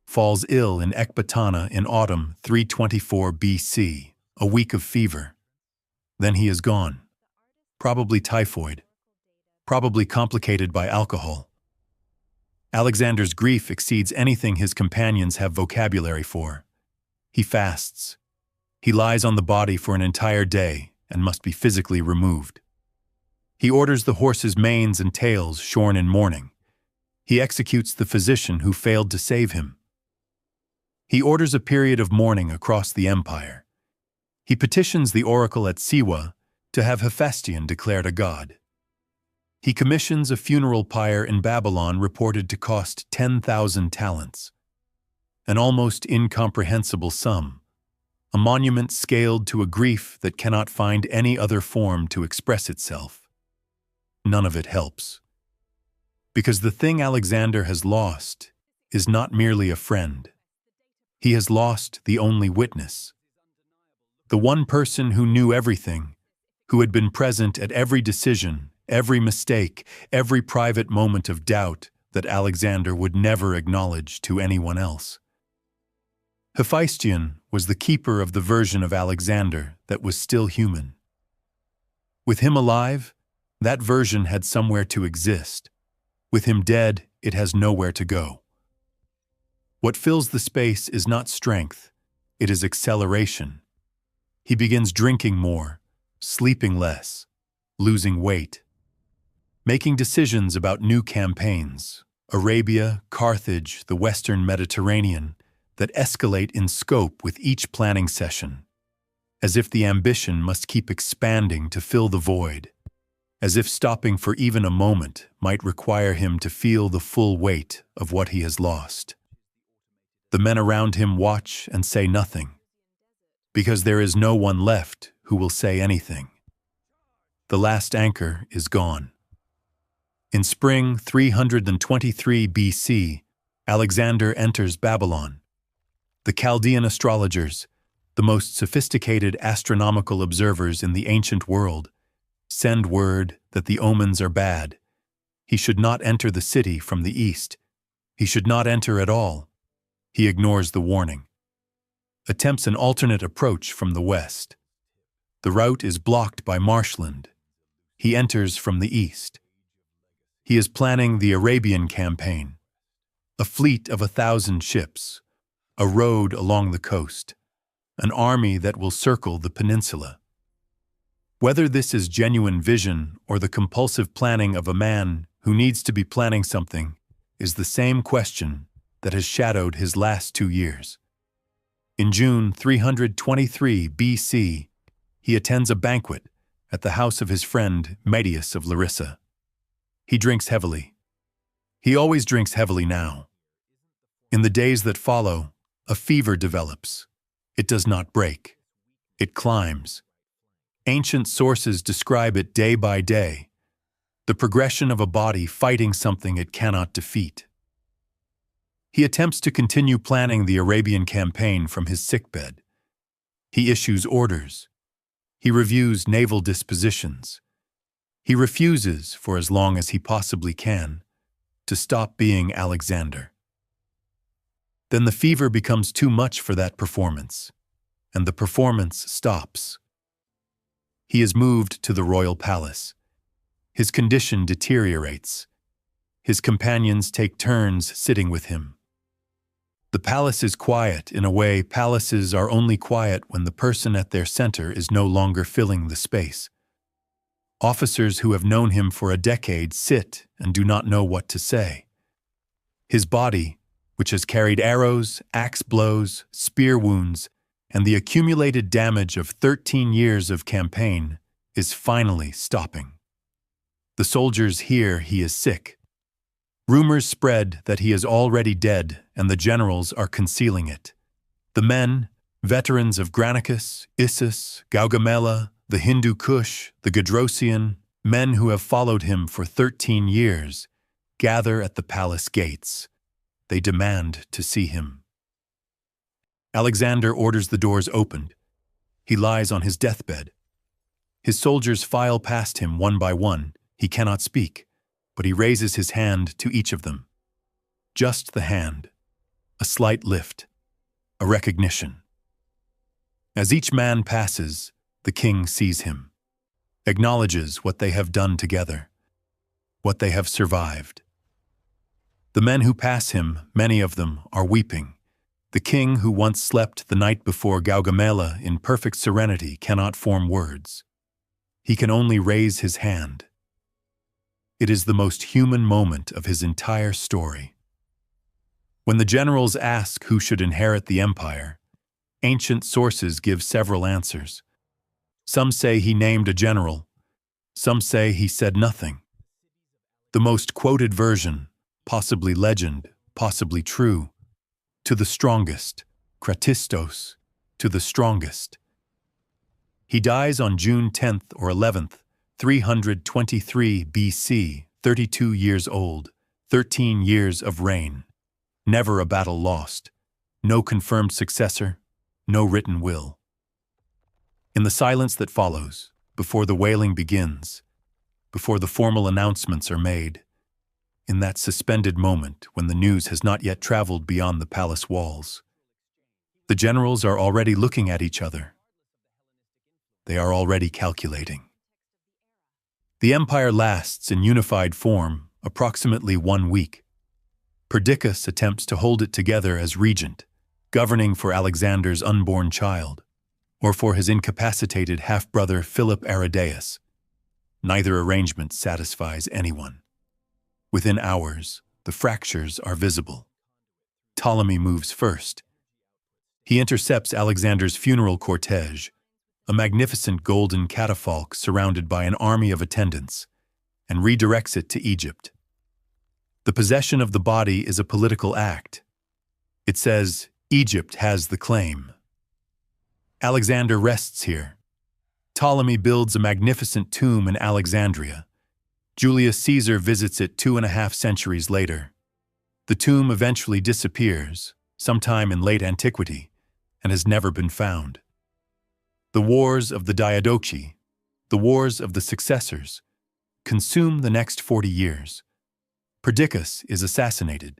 falls ill in Ecbatana in autumn 324 BC, a week of fever. Then he is gone. Probably typhoid. Probably complicated by alcohol. Alexander's grief exceeds anything his companions have vocabulary for. He fasts. He lies on the body for an entire day and must be physically removed. He orders the horses' manes and tails shorn in mourning. He executes the physician who failed to save him. He orders a period of mourning across the empire. He petitions the oracle at Siwa to have Hephaestion declared a god. He commissions a funeral pyre in Babylon reported to cost 10,000 talents, an almost incomprehensible sum, a monument scaled to a grief that cannot find any other form to express itself. None of it helps. Because the thing Alexander has lost is not merely a friend. He has lost the only witness. The one person who knew everything, who had been present at every decision, every mistake, every private moment of doubt that Alexander would never acknowledge to anyone else. Hephaestion was the keeper of the version of Alexander that was still human. With him alive, that version had somewhere to exist. With him dead, it has nowhere to go. What fills the space is not strength, it is acceleration. He begins drinking more, sleeping less, losing weight, making decisions about new campaigns, Arabia, Carthage, the Western Mediterranean, that escalate in scope with each planning session, as if the ambition must keep expanding to fill the void, as if stopping for even a moment might require him to feel the full weight of what he has lost. The men around him watch and say nothing, because there is no one left who will say anything. The last anchor is gone. In spring 323 BC, Alexander enters Babylon. The Chaldean astrologers, the most sophisticated astronomical observers in the ancient world, send word that the omens are bad. He should not enter the city from the east. He should not enter at all. He ignores the warning. Attempts an alternate approach from the west. The route is blocked by marshland. He enters from the east. He is planning the Arabian campaign, a fleet of 1,000 ships, a road along the coast, an army that will circle the peninsula. Whether this is genuine vision or the compulsive planning of a man who needs to be planning something is the same question that has shadowed his last 2 years. In June 323 BC, he attends a banquet at the house of his friend Medius of Larissa. He drinks heavily. He always drinks heavily now. In the days that follow, a fever develops. It does not break. It climbs. Ancient sources describe it day by day, the progression of a body fighting something it cannot defeat. He attempts to continue planning the Arabian campaign from his sickbed. He issues orders. He reviews naval dispositions. He refuses, for as long as he possibly can, to stop being Alexander. Then the fever becomes too much for that performance, and the performance stops. He is moved to the royal palace. His condition deteriorates. His companions take turns sitting with him. The palace is quiet in a way palaces are only quiet when the person at their center is no longer filling the space. Officers who have known him for a decade sit and do not know what to say. His body, which has carried arrows, axe blows, spear wounds, and the accumulated damage of 13 years of campaign, is finally stopping. The soldiers hear he is sick. Rumors spread that he is already dead, and the generals are concealing it. The men, veterans of Granicus, Issus, Gaugamela, the Hindu Kush, the Gedrosian, men who have followed him for 13 years, gather at the palace gates. They demand to see him. Alexander orders the doors opened. He lies on his deathbed. His soldiers file past him one by one. He cannot speak, but he raises his hand to each of them. Just the hand, a slight lift, a recognition. As each man passes, the king sees him, acknowledges what they have done together, what they have survived. The men who pass him, many of them, are weeping. The king who once slept the night before Gaugamela in perfect serenity cannot form words. He can only raise his hand. It is the most human moment of his entire story. When the generals ask who should inherit the empire, ancient sources give several answers. Some say he named a general. Some say he said nothing. The most quoted version, possibly legend, possibly true, to the strongest, Kratistos, to the strongest. He dies on June 10th or 11th, 323 BC, 32 years old, 13 years of reign. Never a battle lost, no confirmed successor, no written will. In the silence that follows, before the wailing begins, before the formal announcements are made, in that suspended moment when the news has not yet traveled beyond the palace walls, the generals are already looking at each other. They are already calculating. The empire lasts in unified form approximately 1 week. Perdiccas attempts to hold it together as regent, governing for Alexander's unborn child, or for his incapacitated half-brother Philip Aridaeus. Neither arrangement satisfies anyone. Within hours, the fractures are visible. Ptolemy moves first. He intercepts Alexander's funeral cortege, a magnificent golden catafalque surrounded by an army of attendants, and redirects it to Egypt. The possession of the body is a political act. It says, Egypt has the claim. Alexander rests here. Ptolemy builds a magnificent tomb in Alexandria. Julius Caesar visits it 2.5 centuries later. The tomb eventually disappears, sometime in late antiquity, and has never been found. The wars of the Diadochi, the wars of the successors, consume the next 40 years. Perdiccas is assassinated.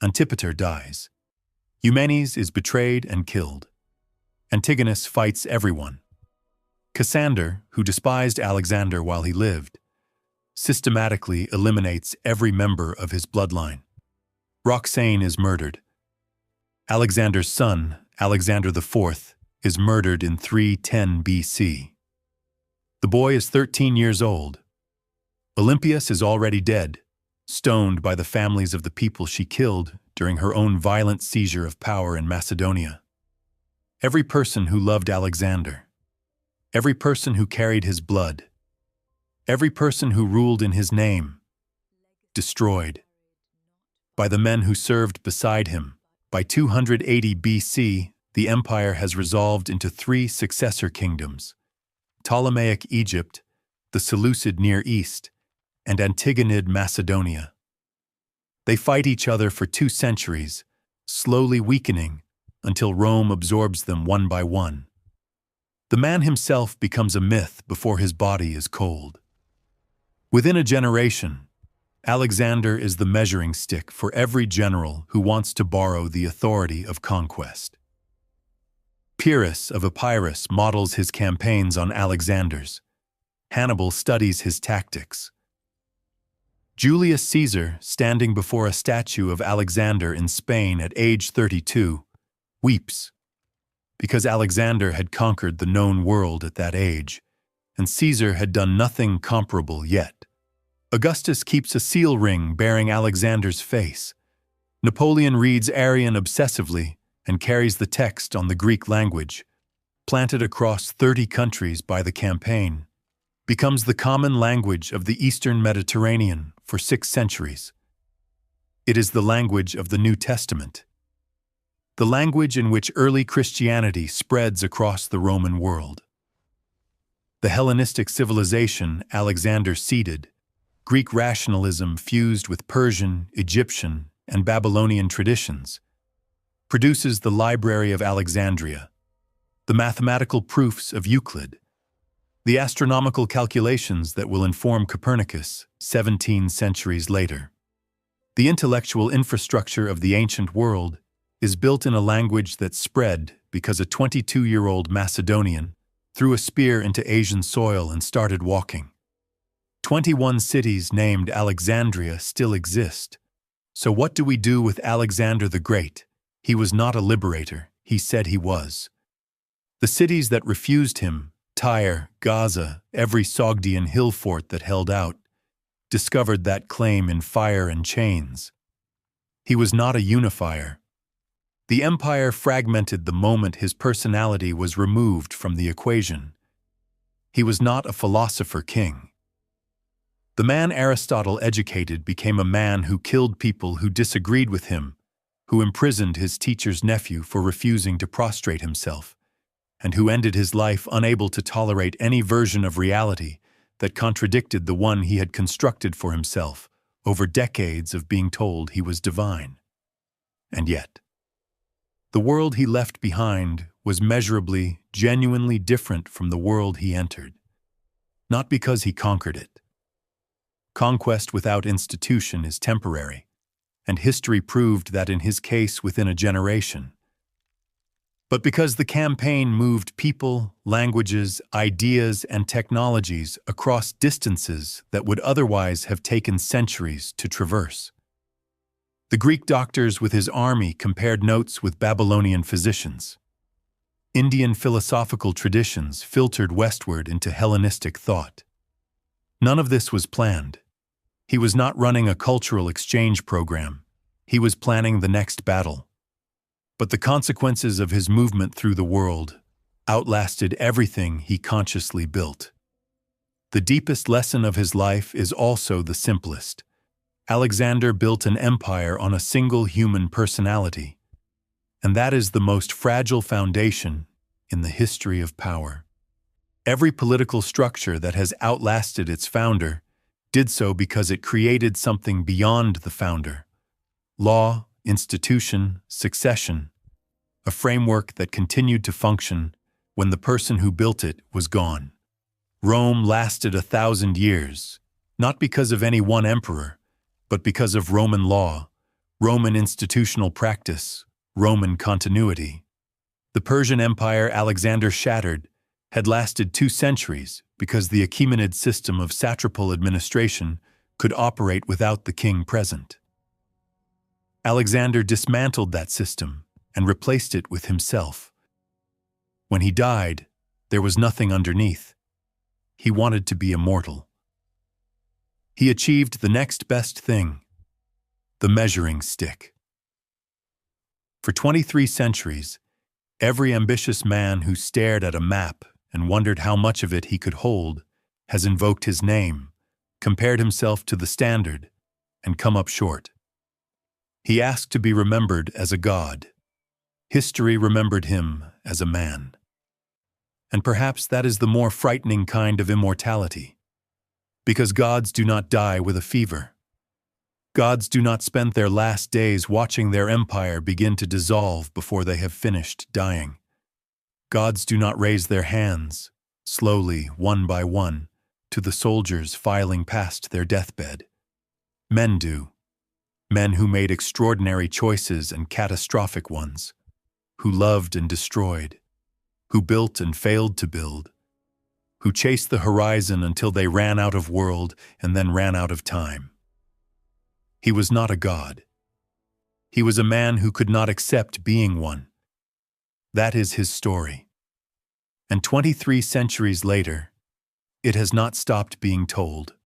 Antipater dies. Eumenes is betrayed and killed. Antigonus fights everyone. Cassander, who despised Alexander while he lived, systematically eliminates every member of his bloodline. Roxane is murdered. Alexander's son, Alexander IV, is murdered in 310 BC. The boy is 13 years old. Olympias is already dead, stoned by the families of the people she killed during her own violent seizure of power in Macedonia. Every person who loved Alexander, every person who carried his blood, every person who ruled in his name, destroyed. By the men who served beside him, by 280 BC, the empire has resolved into 3 successor kingdoms: Ptolemaic Egypt, the Seleucid Near East, and Antigonid Macedonia. They fight each other for 2 centuries, slowly weakening until Rome absorbs them one by one. The man himself becomes a myth before his body is cold. Within a generation, Alexander is the measuring stick for every general who wants to borrow the authority of conquest. Pyrrhus of Epirus models his campaigns on Alexander's. Hannibal studies his tactics. Julius Caesar, standing before a statue of Alexander in Spain at age 32, weeps, because Alexander had conquered the known world at that age, and Caesar had done nothing comparable yet. Augustus keeps a seal ring bearing Alexander's face. Napoleon reads Arrian obsessively and carries the text on the Greek language, planted across 30 countries by the campaign, becomes the common language of the Eastern Mediterranean for 6 centuries. It is the language of the New Testament, the language in which early Christianity spreads across the Roman world. The Hellenistic civilization Alexander seeded, Greek rationalism fused with Persian, Egyptian, and Babylonian traditions, produces the Library of Alexandria, the mathematical proofs of Euclid, the astronomical calculations that will inform Copernicus 17 centuries later. The intellectual infrastructure of the ancient world is built in a language that spread because a 22-year-old Macedonian threw a spear into Asian soil and started walking. 21 cities named Alexandria still exist. So what do we do with Alexander the Great? He was not a liberator, he said he was. The cities that refused him, Tyre, Gaza, every Sogdian hill fort that held out, discovered that claim in fire and chains. He was not a unifier. The empire fragmented the moment his personality was removed from the equation. He was not a philosopher king. The man Aristotle educated became a man who killed people who disagreed with him, who imprisoned his teacher's nephew for refusing to prostrate himself, and who ended his life unable to tolerate any version of reality that contradicted the one he had constructed for himself over decades of being told he was divine. And yet, the world he left behind was measurably, genuinely different from the world he entered. Not because he conquered it. Conquest without institution is temporary, and history proved that in his case within a generation. But because the campaign moved people, languages, ideas, and technologies across distances that would otherwise have taken centuries to traverse. The Greek doctors with his army compared notes with Babylonian physicians. Indian philosophical traditions filtered westward into Hellenistic thought. None of this was planned. He was not running a cultural exchange program. He was planning the next battle. But the consequences of his movement through the world outlasted everything he consciously built. The deepest lesson of his life is also the simplest. Alexander built an empire on a single human personality, and that is the most fragile foundation in the history of power. Every political structure that has outlasted its founder did so because it created something beyond the founder. Law, institution, succession, a framework that continued to function when the person who built it was gone. Rome lasted 1,000 years, not because of any one emperor, but because of Roman law, Roman institutional practice, Roman continuity. The Persian Empire Alexander shattered had lasted 2 centuries because the Achaemenid system of satrapal administration could operate without the king present. Alexander dismantled that system and replaced it with himself. When he died, there was nothing underneath. He wanted to be immortal. He achieved the next best thing, the measuring stick. For 23 centuries, every ambitious man who stared at a map and wondered how much of it he could hold has invoked his name, compared himself to the standard, and come up short. He asked to be remembered as a god. History remembered him as a man. And perhaps that is the more frightening kind of immortality. Because gods do not die with a fever. Gods do not spend their last days watching their empire begin to dissolve before they have finished dying. Gods do not raise their hands, slowly, one by one, to the soldiers filing past their deathbed. Men do. Men who made extraordinary choices and catastrophic ones, who loved and destroyed, who built and failed to build, who chased the horizon until they ran out of world and then ran out of time. He was not a god. He was a man who could not accept being one. That is his story. And 23 centuries later, it has not stopped being told.